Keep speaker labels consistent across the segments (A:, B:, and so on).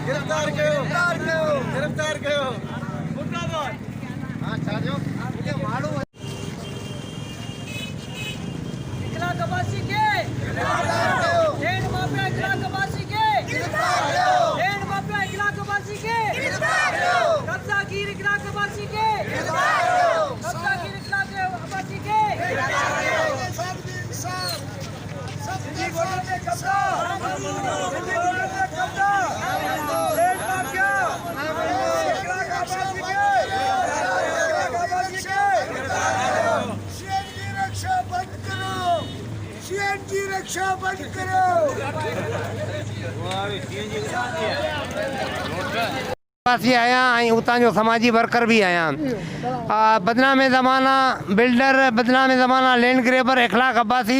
A: गिरफ्तार कयो हां छाजो मुझे मालूम है
B: इखलाक अब्बासी के गिरफ्तार कयो डेढ़ माफिया इखलाक अब्बासी के गिरफ्तार कयो डेढ़ माफिया इखलाक अब्बासी के गिरफ्तार कयो कब्जागीर इखलाक अब्बासी के गिरफ्तार कयो कब्जागीर इखलाक अब्बासी के गिरफ्तार कयो सब इंसान सब गोलों में कब्जा डेढ़ माफिया इखलाक अब्बासी के सीएनजी रक्षा बंद करो
C: आया उतां जो समाजी वर्कर भी आया बदनाम ज़माना बिल्डर बदनाम ज़माना लैंड ग्रेबर इखलाक अब्बासी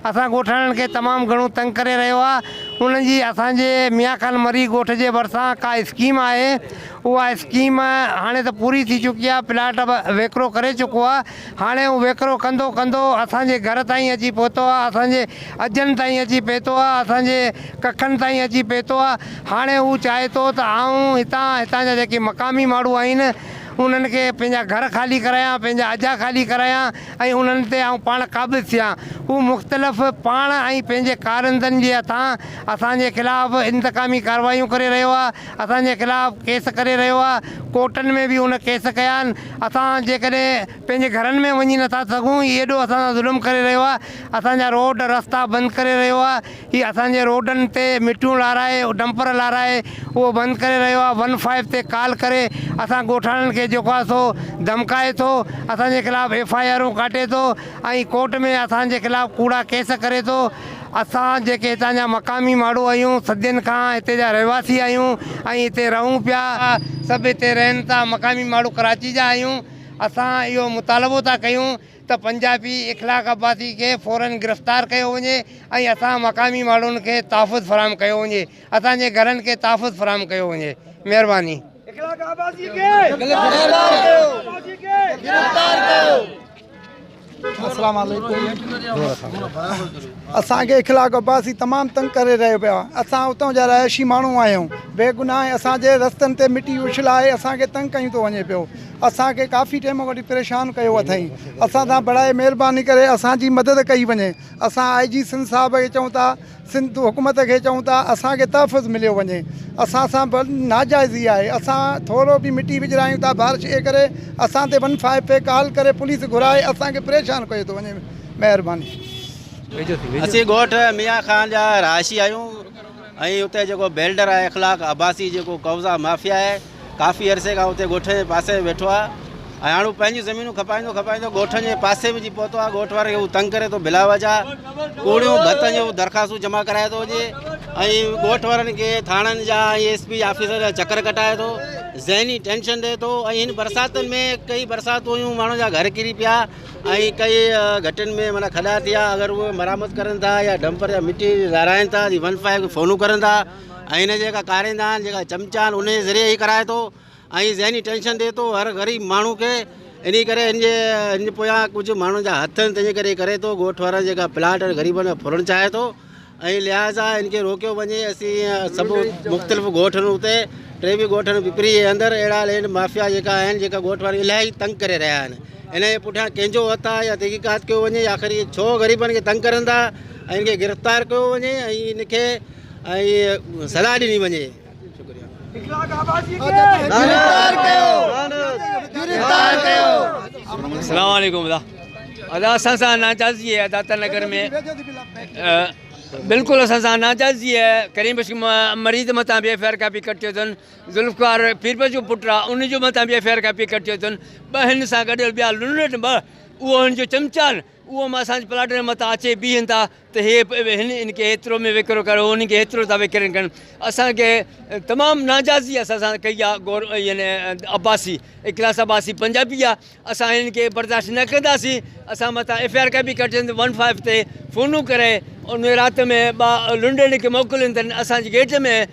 C: असां ॻोठाणनि खे तमामु घणो तंग करे रहियो आहे। उन्हनि जी असांजे मियां खान मरी ॻोठ जे भरिसां का स्कीम आहे, उहा स्कीम हाणे त पूरी थी चुकी आहे, प्लाट वेकिरो करे चुको आहे। हाणे उहो वेकिरो कंदो कंदो असांजे घर ताईं अची पहुतो आहे, असांजे अजनि ताईं अची पहुतो आहे, असांजे कखनि ताईं अची पहुतो आहे। हाणे हू चाहे थो त आऊं हितां जा जेके मक़ामी माण्हू आहिनि उन्हनि खे पंहिंजा घर ख़ाली करायां, पंहिंजा अजा ख़ाली करायां ऐं उन्हनि ते आऊं पाण क़ाबिज़ थियां। हू मुख़्तलिफ़ पाण ऐं पंहिंजे कारंदनि जे हथां असांजे ख़िलाफ़ु इंतकामी कार्रवाइयूं करे रहियो आहे, असांजे ख़िलाफ़ु केस करे रहियो आहे। कोर्टनि में बि उन केस कया आहिनि। असां जेकॾहिं पंहिंजे घरनि में वञी नथा सघूं, हीअ एॾो असां सां ज़ुल्म करे रहियो आहे। असांजा रोड रस्ता बंदि करे रहियो आहे, हीअ असांजे रोडनि ते मिटियूं लाराए डंपर लाराए उहो बंदि करे रहियो आहे। 15 ते कॉल करे असां ॻोठाणनि खे जेको आहे सो धमकाए थो, असांजे ख़िलाफ़ु FIR काटे थो ऐं कोर्ट में असांजे ख़िलाफ़ु कूड़ा केस करे थो। असां जेके हितां जा मक़ामी माण्हू आहियूं, सदियुनि खां हिते जा रहवासी आहियूं ऐं हिते रहूं पिया, सभु हिते रहनि था, मक़ामी माण्हू कराची जा आहियूं। असां इहो मुतालबो था कयूं त पंजाबी इखलाक अब्बासी खे फ़ौरन गिरफ़्तार कयो वञे ऐं असां मक़ामी माण्हुनि खे तहफ़ुज़ फ़राहम कयो वञे, असांजे घरनि खे तहफ़ुज़ फ़राहम कयो वञे। महिरबानी।
B: इखलाक अब्बासी के गिरफ्तार कयो गिरफ्तार कयो।
D: अस्सलाम वालेकुम। असांखे इखलाक अब्बासी तमामु तंग करे रहियो पिया। असां उतां जा रहायशी माण्हू आहियूं, बेगुनाह असांजे रस्तनि ते मिटी उछलाए असांखे तंग कयूं थो वञे पियो। असांखे काफ़ी टाइम वठी परेशान कयो अथई। असां सां बड़ाए महिरबानी करे असांजी मदद कई वञे। असां IG सिंध साहिब खे चऊं था, सिंध हुकूमत खे चऊं था असांखे तहफ़ुज़ मिलियो वञे। असां सां नाजाइज़ी आहे, असां थोरो बि मिटी विझरायूं था बारिश जे करे, असां ते 15 ते कॉल करे पुलिस घुराए असांखे परेशान कयो थो वञे। महिरबानी।
E: असीं ॻोठ मियां खान जा रहायशी आहियूं ऐं उते जेको बिल्डर आहे इखलाक अब्बासी जेको कब्ज़ा माफ़िया आहे, काफ़ी अरसे खां उते ॻोठ जे पासे में वेठो आहे ऐं हाणे पंहिंजी ज़मीनूं खपाईंदो ॻोठनि जे पासे में अची पहुतो आहे। ॻोठ वारे खे हू तंग करे थो, बिला वजा कूड़ियूं भतनि जो दरख़्वास्तूं जमा कराए थो वञे ऐं ॻोठ वारनि खे थाणनि जा ऐं SP ऑफिसर जा चकर कटाए थो, ज़हनी टेंशन ॾिए थो। ऐं हिन बरसातुनि में कई बरसातूं हुयूं, माण्हुनि जा घर किरी पिया ऐं कई घटनि में माना खॾा थिया। अगरि उहे मरामत करनि था या डंपर या मिटी लाराइनि था, 15 फ़ोनूं करनि था ऐं हिन जेका कारींदा आहिनि, जेका चमचा आहिनि, उन जे ज़रिए ई कराए थो ऐं ज़हनी टेंशन ॾिए थो हर ग़रीब माण्हू खे। इन करे हिन पोयां कुझु माण्हुनि जा हथ आहिनि, तंहिंजे करे करे थो ॻोठ वारा जेका प्लाट ग़रीबनि में फुरण चाहे थो ऐं लिहाज़ा इनखे रोकियो वञे। असीं सभु मुख़्तलिफ़ ॻोठ आहिनि उते, 3 ॻोठ आहिनि पिपरी जे अंदरि, अहिड़ा लैंड माफ़िया जेका आहिनि, जेका ॻोठ वारा इलाही तंग करे रहिया आहिनि। इन जे पुठियां कंहिंजो हथु आहे या तहक़ीक़ात कयो वञे, आख़िर छो ग़रीबनि खे तंग करनि था ऐं इनखे गिरफ़्तार कयो वञे ऐं इनखे ऐं सज़ा ॾिनी वञे।
F: अस्सलाम वालेकुम। असां सां नाजाइज़ी है दाता नगर में, बिल्कुलु असां सां नाजाइज़ी है। करीम मरीद मथां बि FIR कापी कटियो अथनि, ज़ुल्फ़कार पीरब जो पुटु आहे उनजो मथां बि FIR कापी कटियो अथनि। 2 हिन सां गॾियल ॿिया लुंड 2 उहो हुनजो चमचा आहिनि, उहो असांजे प्लाट जे मथां अचे बीहनि था त इनखे हेतिरो में विकिरो करो, उनखे हेतिरो था विकिरनि कनि। असांखे तमामु नाजाइज़ी असां सां कई आहे यानी अब्बासी इखलाक अब्बासी पंजाबी आहे। असां हिनखे बर्दाश्त न कंदासीं। असां मथां FIR कापी कटिजनि, 15 ते फ़ोनूं करे उन राति में 2 लुंड खे मोकिलियुनि अथनि, असांजे गेट में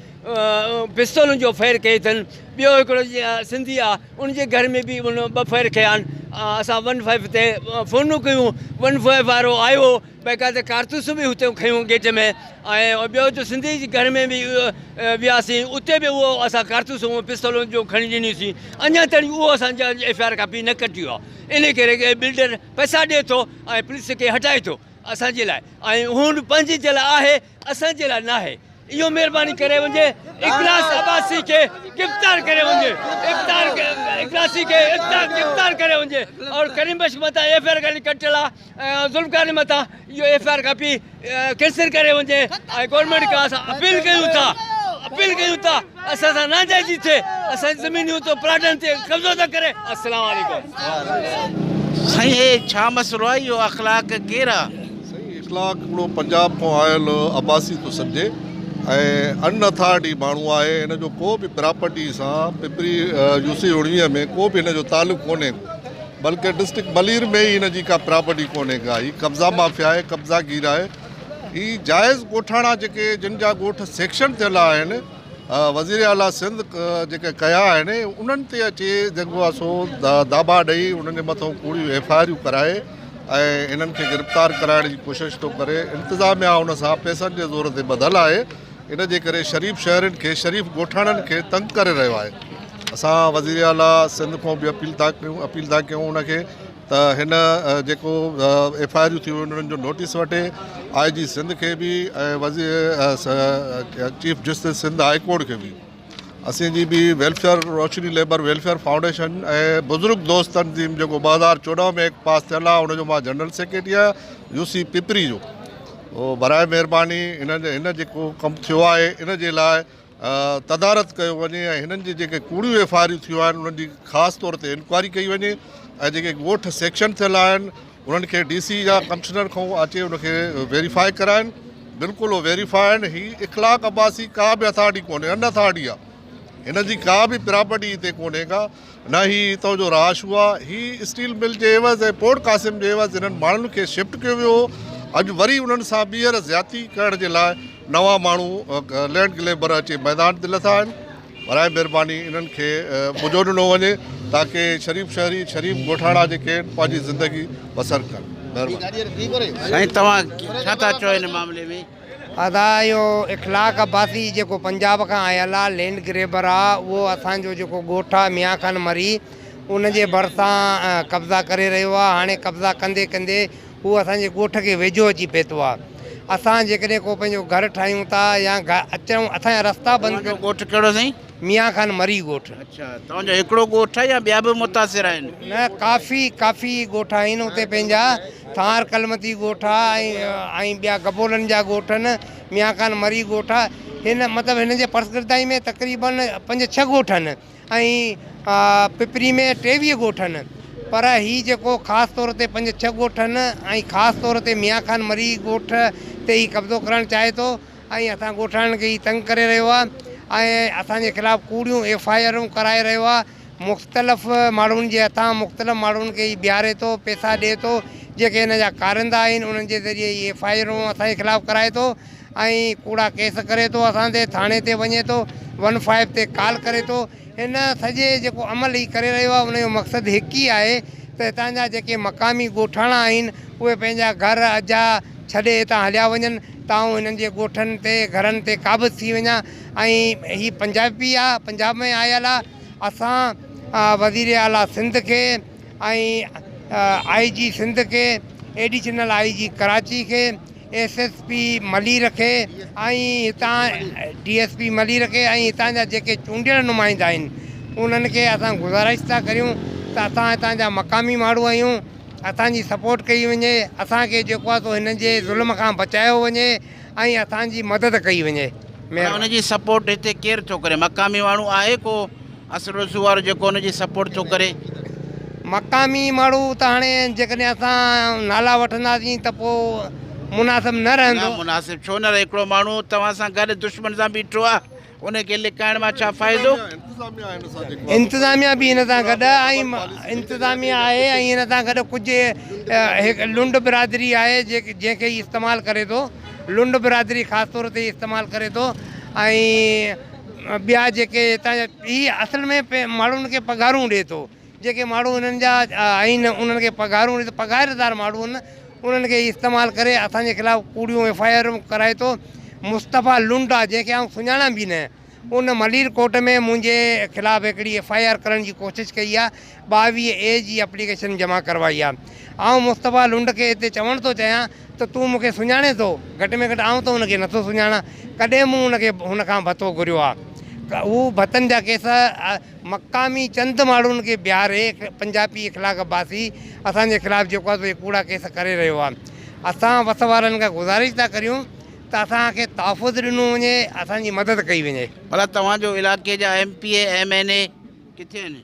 F: पिस्तौलुनि जो फायर कई अथनि। ॿियो हिकिड़ो सिंधी आहे उनजे घर में बि उन 2 फायर कया आहिनि। असां 15 ते फ़ोनूं कयूं, 15 वारो आयो, बाक़ाइदा कारतूस बि हुते खयूं गेट में। ऐं ॿियो जो सिंधी जे घर में बि वियासीं, उते बि उहो असां कारतूस पिस्तौलुनि जो खणी ॾिनीसीं। अञा ताईं उहो असांजा FIR कापी न कटियो आहे। इन करे बिल्डर पैसा ॾिए थो ऐं पुलिस खे हटाए थो असांजे लाइ, ऐं हू पंहिंजे जे लाइ आहे, असांजे लाइ न आहे। इहो महिरबानी करे वञे, इखलास अब्बासी खे गिरफ़्तार करे वञे, इखलासी खे गिरफ़्तार करे वञे। और करीम बख्श मथां FIR कटियल आहे, ज़ुल्फ़कार मथां इहो FIR कापी कैंसिल करे वञे। ऐं गवर्नमेंट खां असां अपील कयूं था असां सां नाजाइज़ी थिए, असांजी ज़मीनियूं तो प्लाटनि ते कब्ज़ो था करे। अस्सलाम वालेकुम।
G: साईं हे छा मसइलो आहे? इहो अख़लाक केरु आहे?
H: इख़लाक हिकिड़ो पंजाब खां आयल अब्बासी थो सम्झे ऐं अनअथॉरिटी माण्हू आहे। हिन जो को बि प्रॉपर्टी सां पिपरी UC 19 में को बि हिन जो तालुक़ु कोन्हे, बल्कि डिस्ट्रिक्ट मलीर में ई हिन जी का प्रॉपर्टी कोन्हे का। हीअ कब्ज़ा माफ़िया आहे, कब्ज़ागीर आहे। हीअ जाइज़ ॻोठाणा जेके जिन जा ॻोठ सेक्शन थियल आहिनि, वज़ीर आला सिंध जेके कया आहिनि, उन्हनि ते अचे जेको आहे सो दाबा ॾेई उन्हनि जे मथां कूड़ियूं FIR कराए ऐं हिननि खे गिरफ़्तार कराइण जी कोशिशि थो करे। इंतिज़ामिया हुन सां पैसनि जे ज़ोर ते ॿधल आहे। इन जे करे शरीफ़ शहरनि खे, शरीफ़ ॻोठाणनि खे तंग करे रहियो आहे। असां वज़ीर आला सिंध खां बि अपील था कयूं उनखे त हिन जेको FIR थियूं उन्हनि जो नोटिस वठे। IG सिंध खे बि ऐं chief justice Sindh high court खे बि। असांजी बि welfare Roshni labour welfare foundation ऐं बुज़ुर्ग दोस्त तंज़ीम जेको 2014 में पास थियल आहे, उनजो मां जनरल सेक्रेटरी आहियां UC पिपरी जो। उहो बराए महिरबानी हिन जेको कमु थियो आहे इन जे लाइ तदारत कयो वञे ऐं हिननि जी जेके कूड़ियूं FIR थियूं आहिनि उन्हनि जी ख़ासि तौर ते इंक्वायरी कई वञे ऐं जेके ॻोठ सेक्शन थियल आहिनि उन्हनि खे DC या कमिश्नर खां अचे उनखे वेरीफाई कराइनि। बिल्कुलु उहो वेरीफाई आहिनि। हीअ इख़लाक अब्बासी का बि अथॉरिटी कोन्हे, अनअथॉरिटी आहे। हिन जी का बि प्रॉपर्टी हिते कोन्हे का, न ही हितां जो रहाश हुआ। ही स्टील मिल जे एवज़ ऐं पोर्ट कासिम जे एवज़ हिननि माण्हुनि खे शिफ्ट कयो वियो हो। अॼु वरी उन्हनि सां ॿीहर ज़्यादती करण जे लाइ नवां माण्हू लैंड लेबर अचे मैदान ते लथा आहिनि। बराए महिरबानी इन्हनि खे मुझो ॾिनो वञे ताकी शरीफ़ शहरी शरीफ़ ॻोठाणा जेके आहिनि पंहिंजी ज़िंदगी बसर कनि। महिरबानी।
G: साईं तव्हां छा था चओ हिन मामले में?
C: अदा इहो इख़लाक अब्बासी जेको पंजाब खां आयल आहे, लैंड ग्रेबर आहे, उहो असांजो जेको ॻोठु आहे मियां खान मरी उनजे भरिसां कब्ज़ा करे रहियो आहे। हाणे कब्ज़ा कंदे कंदे उहो असांजे ॻोठ खे वेझो अची पएतो आहे। असां जेकॾहिं को पंहिंजो घरु ठाहियूं था या अचूं, असांजा रस्ता बंदि कयो।
G: ॻोठु कहिड़ो साईं?
C: मियां खान मरी ॻोठु।
G: अच्छा, तव्हांजो हिकिड़ो ॻोठु आहे या ॿिया बि मुतासिर आहिनि?
C: न, काफ़ी ॻोठ आहिनि उते पंहिंजा। थार कलमती ॻोठ आहे ऐं ॿिया गबोलनि जा ॻोठ आहिनि। मियां खान मरी ॻोठु आहे। हिन मतिलबु हिन जे परसगिरदाई में तक़रीबन 5-6 ॻोठ आहिनि ऐं पिपरी में 23 ॻोठ आहिनि। पर हीअ जेको ख़ासि तौर ते 5-6 ॻोठ आहिनि ऐं ख़ासि तौर ते मियां खान मरी ॻोठ ते ई कब्ज़ो करणु चाहे थो ऐं असां ॻोठाणनि खे ई तंग करे रहियो आहे ऐं असांजे ख़िलाफ़ु कूड़ियूं FIR कराए रहियो आहे। मुख़्तलिफ़ माण्हुनि जे हथां मुख़्तलिफ़ माण्हुनि खे ई बीहारे थो, पैसा ॾिए थो। जेके हिन जा कारिंदा आहिनि उन्हनि जे ज़रिए ई FIR असांजे ख़िलाफ़ु कराए थो ऐं कूड़ा केस करे थो। असां ते थाणे ते वञे थो, 15 ते कॉल करे थो। हिन सॼे जेको अमल ई करे रहियो आहे उनजो मक़सदु हिकु ई आहे त हितां जा जेके मक़ामी ॻोठाणा आहिनि उहे पंहिंजा घर अजा छॾे हितां हलिया वञनि ताऊं हिननि जे ॻोठनि ते घरनि ते क़ाबिज़ थी वञा। ऐं हीअ पंजाबी आहे, पंजाब में आयल आहे। असां वज़ीर आला सिंध खे ऐं IG सिंध खे, एडिशनल IG कराची खे, SSP मलीर खे ऐं हितां DSP मलीर खे ऐं हितां जा जेके चूंडियल नुमाइंदा आहिनि उन्हनि खे असां गुज़ारिश था करियूं त असां हितां जा मक़ामी माण्हू आहियूं, असांजी सपोर्ट कई वञे, असांखे जेको आहे सो हिन जे ज़ुल्म खां बचायो वञे ऐं असांजी मदद कई वञे।
G: हुनजी सपोर्ट हिते केरु थो करे? मक़ामी माण्हू आहे को असर रसूं वारो जेको हुनजी सपोर्ट थो करे?
C: मक़ामी माण्हू त हाणे जेकॾहिं असां नाला वठंदासीं त पोइ मुनासिब न रहंदो।
G: मुनासिब छो न रहे? हिकिड़ो माण्हू तव्हां सां गॾु दुश्मन सां बीठो आहे, उनखे लिकाइण मां छा फ़ाइदो?
C: इंतिज़ामिया बि हिन सां गॾु ऐं इंतिज़ामिया आहे ऐं हिन सां गॾु कुझु हिकु लुंड बिरादरी आहे जंहिंखे इस्तेमालु करे थो। लुंड बिरादरी ख़ासि तौर ते इस्तेमालु करे थो ऐं ॿिया जेके हितां जा हीअ असल में माण्हुनि खे पघारूं ॾिए थो, जेके माण्हू हिननि जा आहिनि उन्हनि खे पघारूं ॾिए थो, पघारदार माण्हू आहिनि, उन्हनि खे इस्तेमालु करे असांजे ख़िलाफ़ु कूड़ियूं FIR कराए थो। मुस्तफ़ा लुंड आहे, जंहिंखे आउं सुञाणां बि न, उन मलीर कोर्ट में मुंहिंजे ख़िलाफ़ु हिकिड़ी FIR करण जी कोशिशि कई आहे, 22A जी एप्लीकेशन जमा करवाई आहे। आउं मुस्तफ़ा लुंड खे हिते चवणु थो चाहियां त तूं मूंखे सुञाणे थो, घटि में घटि आउं त हुनखे नथो सुञाणां, कॾहिं मूं हुन खां भतो घुरियो आहे। हू भतनि जा केस मक़ामी चंद माण्हुनि खे बीहारे पंजाबी इख़लाक़ अब्बासी असांजे ख़िलाफ़ु जेको आहे कूड़ा केस करे रहियो आहे। असां वस वारनि खां गुज़ारिश था करियूं त असांखे तहफ़ुज़ ॾिनो वञे, असांजी मदद कई वञे।
G: भला तव्हांजो इलाइक़े जा MPA MNA किथे आहिनि?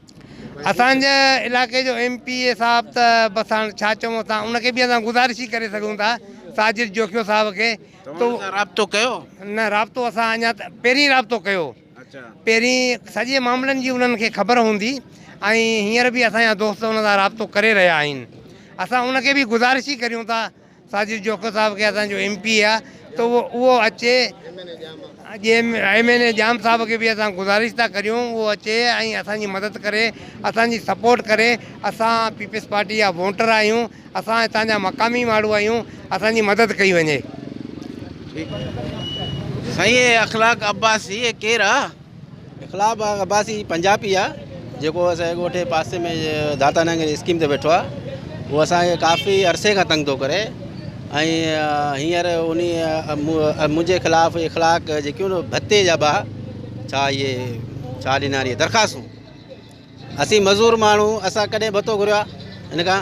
C: असांजे इलाइक़े जो MPA साहिबु त बसि हाणे छा चऊं, असां उनखे बि असां गुज़ारिश ई करे सघूं था, साजिद जोखियो साहिब खे।
G: तो राब्तो कयो?
C: न, राब्तो असां अञा पहिरीं राब्तो कयो, पहिरीं सॼे मामलनि जी उन्हनि खे ख़बर हूंदी, ऐं हींअर बि असांजा दोस्त उन सां राब्तो करे रहिया आहिनि। असां उनखे बि गुज़ारिश ई करियूं था, साजिद जोखियो साहिब खे, असांजो MP आहे, त उहो अचे। MNA जाम साहिब खे बि असां गुज़ारिश था करियूं उहो अचे ऐं असांजी मदद करे, असांजी सपोर्ट करे। असां पीपल्स पार्टी जा वोटर आहियूं, असां हितां जा मक़ामी माण्हू आहियूं, असांजी मदद कई वञे।
G: साईं अख़लाक़ अब्बासी केरु आहे?
E: इख़लाक़ अब्बासी पंजाबी आहे, जेको असांजे ॻोठ जे पासे में दाता नगर स्कीम ते वेठो आहे। उहो असांखे काफ़ी अरसे खां तंग थो करे, ऐं हींअर उन मुंहिंजे ख़िलाफ़ु इख़लाक़ जेकियूं भत्ते जा छा इहे छा ॾिना इहे दरख़्वास्तूं, असीं मज़ूर माण्हू, असां कॾहिं भत्तो घुरियो आहे? हिन खां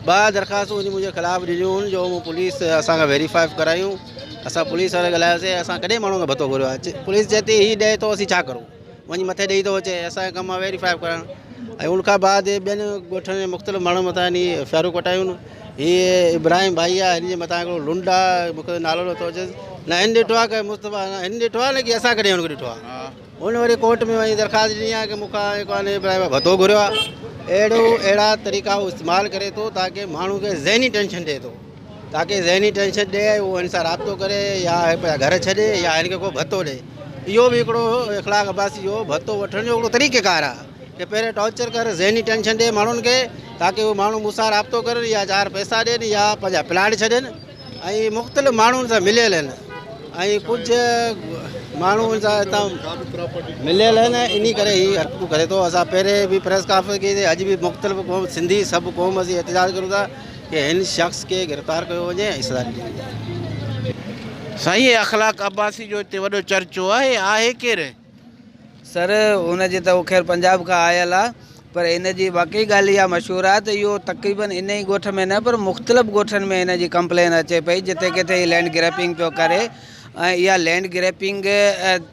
E: 2 दरख़्वास्तूं मुंहिंजे ख़िलाफ़ु ॾिनियूं आहिनि, जो पुलिस असांखां वेरीफाई करायूं। असां पुलिस वारे ॻाल्हायोसीं, असां कॾहिं माण्हू खां भत्तो घुरियो आहे? पुलिस चए थी हीअ ॾे थो, असीं छा करूं? वञी मथे ॾेई थो अचे, असांजे कमु आहे वेरीफाई करणु। ऐं उनखां बाद ॿियनि ॻोठनि में मुख़्तलिफ़ माण्हू मथां FIR कटायूं। हीअ इब्राहिम भाई आहे, हिन जे मथां हिकिड़ो लुंड आहे, मूंखे नालो नथो अचे, न हिन ॾिठो आहे की मुस्तफ़ा, हिन ॾिठो आहे न की असां कॾहिं हुनखे ॾिठो आहे। हुन वरी कोर्ट में वञी दरख़्वास्त ॾिनी आहे की मूंखां जेको आहे इब्राहिम भतो घुरियो आहे। अहिड़ा तरीक़ा उहो इस्तेमालु करे थो ताकी माण्हू खे ज़हनी टेंशन ॾिए थो, ताकी ज़हनी टेंशन ॾिए, उहो हिन सां राब्तो करे या घर छॾे या हिन खे को भतो ॾिए। इहो बि हिकिड़ो इख़लाक़ अब्बासी जो भतो वठण जो हिकिड़ो तरीक़ेकार आहे कि पहिरें टॉर्चर कर, ज़हनी टेंशन ॾिए माण्हुनि खे, ताकी उहे माण्हू मूंसां राब्तो करनि या 4 पैसा ॾियनि या पंहिंजा प्लाट छॾनि। ऐं मुख़्तलिफ़ माण्हुनि सां मिलियल आहिनि, ऐं कुझु माण्हू सां हितां मिलियल आहिनि, इन करे ही हरकतूं करे थो। असां पहिरें बि प्रेस कॉन्फ्रेंस कई, अॼु बि मुख़्तलिफ़ क़ौम सिंधी सभु क़ौम असीं एहतिजाज करूं था कि हिन शख़्स खे गिरफ़्तार कयो वञे ऐं सज़ा ॾिनी वञे।
G: साईं अख़लाक़ अब्बासी जो हिते वॾो चर्चो आहे केरु?
I: सर हुनजे त ख़ैर पंजाब खां आयल आहे, पर इन जी वाकई ॻाल्हि इहा मशहूरु आहे त इहो तक़रीबन इन ई ॻोठ में न पर मुख़्तलिफ़ ॻोठनि में इन जी कंप्लेन अचे पई, जिते किथे लैंड ग्रैपिंग पियो करे। ऐं इहा लैंड ग्रैपिंग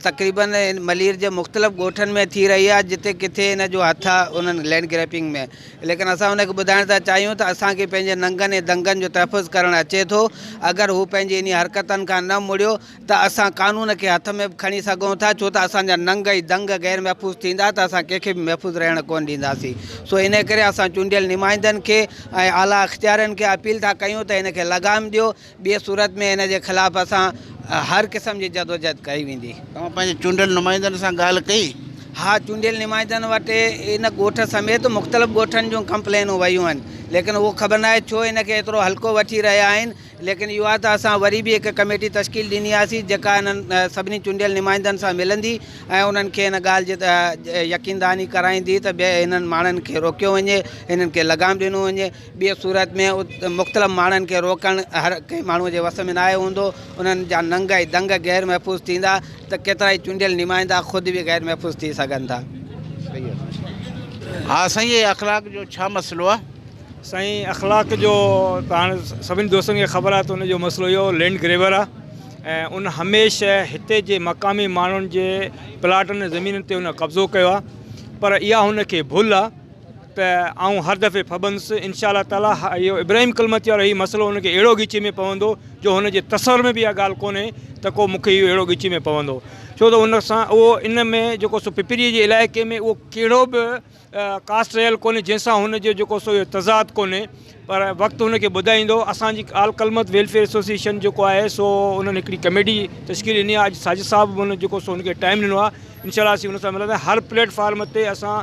I: तक़रीबन मलीर जे मुख़्तलिफ़ ॻोठनि में थी रही आहे, जिते किथे इन जो हथु आहे उन्हनि लैंड ग्रैपिंग में। लेकिन असां हुनखे ॿुधाइण था चाहियूं त असांखे पंहिंजे नंगनि ऐं दंगनि जो तहफ़ुज़ करणु अचे थो। अगरि हू पंहिंजी इन हरकतनि खां न मुड़ियो त असां कानून खे हथ में खणी सघूं था, छो त असांजा नंग ऐं दंग गैर महफ़ूज़ थींदा त असां कंहिंखे बि महफ़ूज़ रहणु कोन ॾींदासीं। सो इन करे असां चूंडियल नुमाइंदनि खे ऐं आला इख़्तियारनि खे अपील था कयूं त हिन खे लगाम ॾियो, ॿिए सूरत में हिन जे ख़िलाफ़ु असां हर क़िस्म जी जदोजहद कई वेंदी।
G: तव्हां पंहिंजे चूंडियल नुमाइंदनि सां ॻाल्हि कई?
I: हाँ, चूंडियल नुमाइंदनि वटि इन ॻोठ समेत मुख़्तलिफ़ ॻोठनि जूं कंप्लेनूं वयूं आहिनि, लेकिन उहो ख़बर न आहे छो इनखे एतिरो हल्को वठी रहिया आहिनि। लेकिन इहो आहे त असां वरी बि हिकु कमेटी तश्कील ॾिनी हुआसीं, जेका इन्हनि सभिनी चूंडियल नुमाइंदनि सां मिलंदी ऐं उन्हनि खे हिन ॻाल्हि जी यकीनदानी कराईंदी त ॿिए हिननि माण्हुनि खे रोकियो वञे, हिननि खे लगाम ॾिनो वञे। ॿिए सूरत में मुख़्तलिफ़ माण्हुनि खे रोकणु हर कंहिं माण्हूअ जे वस में न आहे हूंदो, उन्हनि जा नंग ऐं दंग गैर महफ़ूज़ थींदा त केतिरा ई चूंडियल नुमाइंदा ख़ुदि बि गैर महफ़ूज़ थी सघनि था।
G: हा साईं, अख़लाक़ जो छा मसइलो आहे?
J: साईं अख़लाक़ जो त हाणे सभिनी दोस्तनि खे ख़बर आहे त उनजो मसइलो इहो लैंड ग्रेबर आहे, ऐं उन हमेशह हिते जे मक़ामी माण्हुनि जे प्लाटनि ज़मीननि ते उन कब्ज़ो कयो आहे। पर इहा हुनखे भुल आहे त आउं हर दफ़े फबंदुसि इंशाअल्लाह ताला। इहो इब्राहिम कलमती वारो हीउ मसइलो हुनखे अहिड़ो ॻिची में पवंदो जो हुनजे तसवर में बि इहा ॻाल्हि कोन्हे त को मूंखे इहो अहिड़ो ॻिची में पवंदो, छो त उन सां उहो इन में जेको सो पिपरीअ जे इलाइक़े में उहो कहिड़ो बि कास्ट रहियल कोन्हे जंहिंसां हुनजो जेको सो इहो तज़ाद कोन्हे। पर वक़्तु हुनखे ॿुधाईंदो। असांजी आल कलमत वेलफेयर एसोसिएशन जेको आहे सो उन्हनि हिकिड़ी कमेटी तश्कील ॾिनी आहे। अॼु साजिद साहिबु हुन जेको सो हुनखे टाइम ॾिनो आहे, इंशाल्लाह असीं उन सां मिलंदा। हर प्लेटफॉर्म ते असां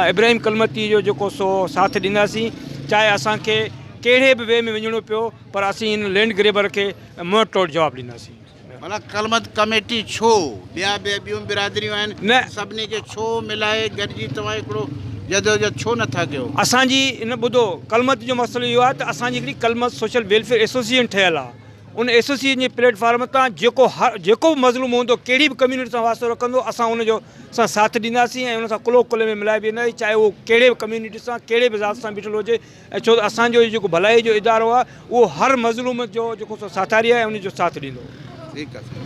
J: इब्राहिम कलमती जो जेको सो साथ ॾींदासीं, चाहे असांखे कहिड़े बि वे में वञिणो पियो, पर असीं इन लैंड ग्रेबर खे मुंहुं तोड़ जवाबु ॾींदासीं।
G: मतलब कलमत कमेटी छो ॿियूं बिरादरियूं आहिनि
J: न,
G: सभिनी खे छो मिलाए गॾिजी तव्हां हिकिड़ो जदोजहद छो नथा कयो?
J: असांजी इन ॿुधो कलमत जो मसइलो इहो आहे त असांजी हिकिड़ी कलमत सोशल वेलफेयर एसोसिएशन ठहियलु आहे। उन एसोसिएशन जे प्लेटफॉर्म तां जेको बि मज़लूम हूंदो, कहिड़ी बि कम्यूनिटी सां वास्तो रखंदो, असां उनजो साथ ॾींदासीं ऐं उन सां कुलो कुले में मिलाए वेंदासीं, चाहे उहो कहिड़े बि कम्यूनिटी सां कहिड़े बि ज़ात सां बीठल हुजे। ऐं छो त असांजो जेको भलाई जो इदारो आहे उहो हर मज़लूम जो जेको सो साथारी आहे उनजो साथ ॾींदो।
G: ठीकु आहे।